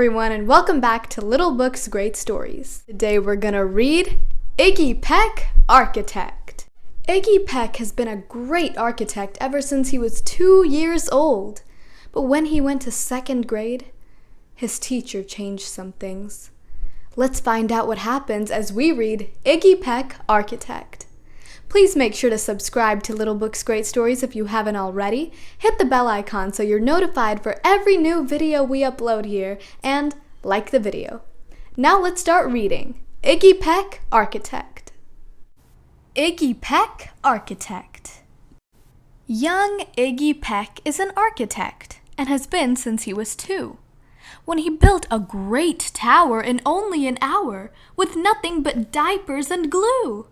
everyone, and welcome back to Little Books Great Stories. Today we're gonna read Iggy Peck, Architect. Iggy Peck has been a great architect ever since he was 2 years old. But when he went to second grade, his teacher changed some things. Let's find out what happens as we read Iggy Peck, Architect. Please make sure to subscribe to Little Books Great Stories if you haven't already. Hit the bell icon so you're notified for every new video we upload here, and like the video. Now let's start reading Iggy Peck, Architect. Iggy Peck, Architect. Young Iggy Peck is an architect and has been since he was 2. When he built a great tower in only an hour with nothing but diapers and glue.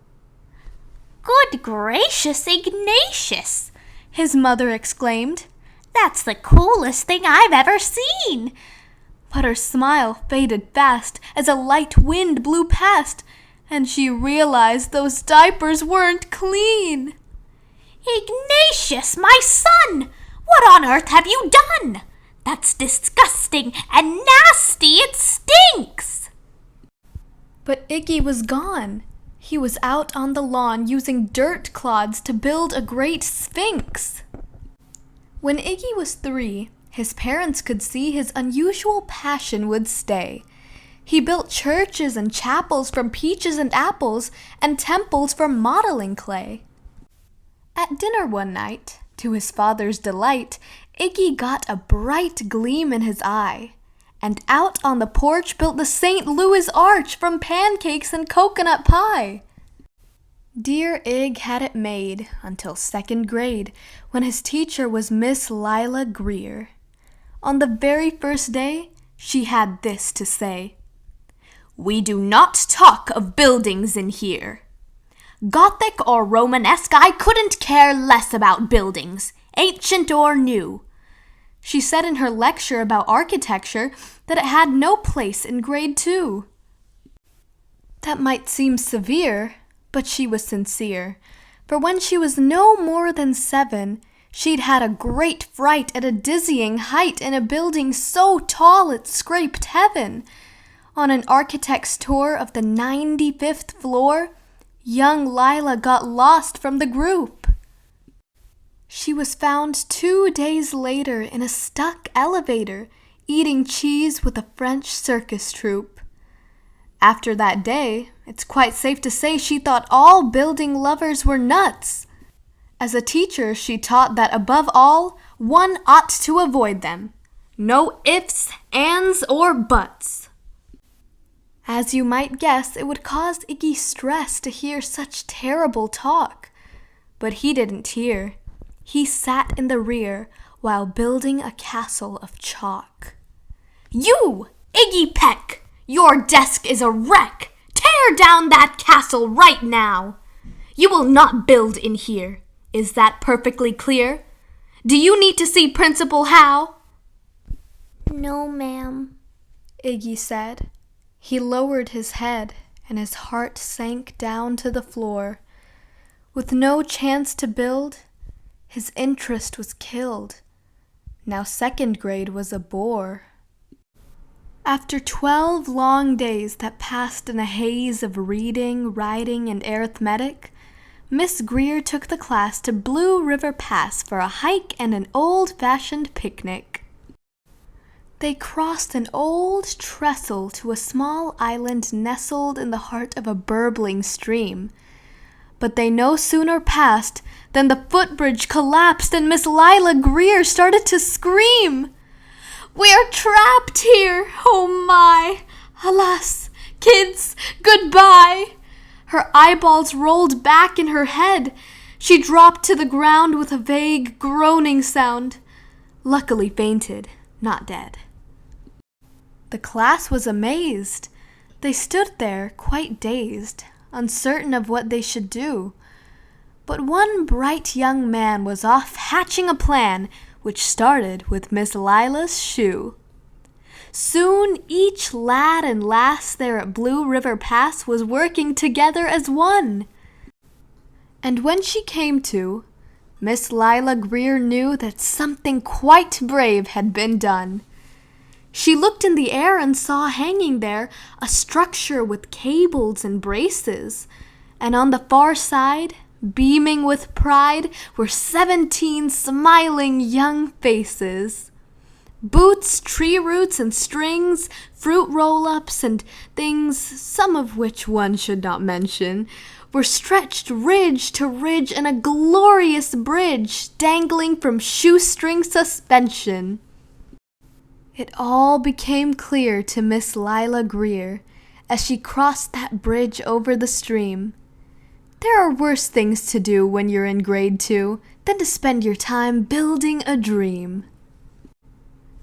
"Good gracious, Ignatius!" his mother exclaimed. "That's the coolest thing I've ever seen!" But her smile faded fast as a light wind blew past, and she realized those diapers weren't clean. "Ignatius, my son! What on earth have you done? That's disgusting and nasty! It stinks!" But Iggy was gone. He was out on the lawn using dirt clods to build a great sphinx. When Iggy was 3, his parents could see his unusual passion would stay. He built churches and chapels from peaches and apples, and temples from modeling clay. At dinner one night, to his father's delight, Iggy got a bright gleam in his eye, and out on the porch built the St. Louis Arch from pancakes and coconut pie. Dear Ig had it made until second grade, when his teacher was Miss Greer. On the very first day, she had this to say: "We do not talk of buildings in here. Gothic or Romanesque, I couldn't care less about buildings, ancient or new." She said in her lecture about architecture that it had no place in grade 2. That might seem severe, but she was sincere, for when she was no more than 7, she'd had a great fright at a dizzying height in a building so tall it scraped heaven. On an architect's tour of the 95th floor, young Lila got lost from the group. She was found 2 days later in a stuck elevator, eating cheese with a French circus troupe. After that day, it's quite safe to say she thought all building lovers were nuts. As a teacher, she taught that above all, one ought to avoid them. No ifs, ands, or buts. As you might guess, it would cause Iggy stress to hear such terrible talk. But he didn't hear. He sat in the rear while building a castle of chalk. "You, Iggy Peck! Your desk is a wreck! Tear down that castle right now! You will not build in here. Is that perfectly clear? Do you need to see Principal Howe?" "No, ma'am," Iggy said. He lowered his head, and his heart sank down to the floor. With no chance to build, his interest was killed. Now second grade was a bore. After 12 long days that passed in a haze of reading, writing, and arithmetic, Miss Greer took the class to Blue River Pass for a hike and an old-fashioned picnic. They crossed an old trestle to a small island nestled in the heart of a burbling stream. But they no sooner passed than the footbridge collapsed and Miss Greer started to scream. "We're trapped here! Oh my! Alas, kids, goodbye!" Her eyeballs rolled back in her head. She dropped to the ground with a vague groaning sound. Luckily fainted, not dead. The class was amazed. They stood there, quite dazed, uncertain of what they should do. But one bright young man was off hatching a plan, which started with Miss Lila's shoe. Soon each lad and lass there at Blue River Pass was working together as one. And when she came to, Miss Greer knew that something quite brave had been done. She looked in the air and saw hanging there a structure with cables and braces, and on the far side, beaming with pride, were 17 smiling young faces. Boots, tree roots, and strings, fruit roll-ups, and things, some of which one should not mention, were stretched ridge to ridge in a glorious bridge dangling from shoestring suspension. It all became clear to Miss Greer as she crossed that bridge over the stream. There are worse things to do when you're in grade 2 than to spend your time building a dream.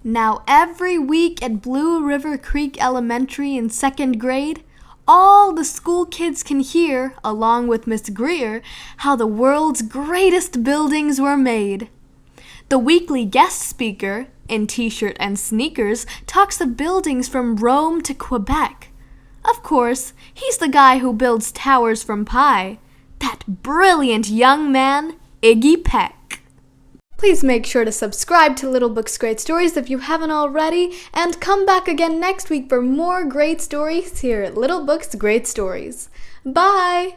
Now every week at Blue River Creek Elementary in 2nd grade, all the school kids can hear, along with Miss Greer, how the world's greatest buildings were made. The weekly guest speaker, in t-shirt and sneakers, talks of buildings from Rome to Quebec. Of course, he's the guy who builds towers from pie. That brilliant young man, Iggy PECK. Please make sure to subscribe to Little Books Great Stories if you haven't already, and come back again next week for more great stories here at Little Books Great Stories. Bye!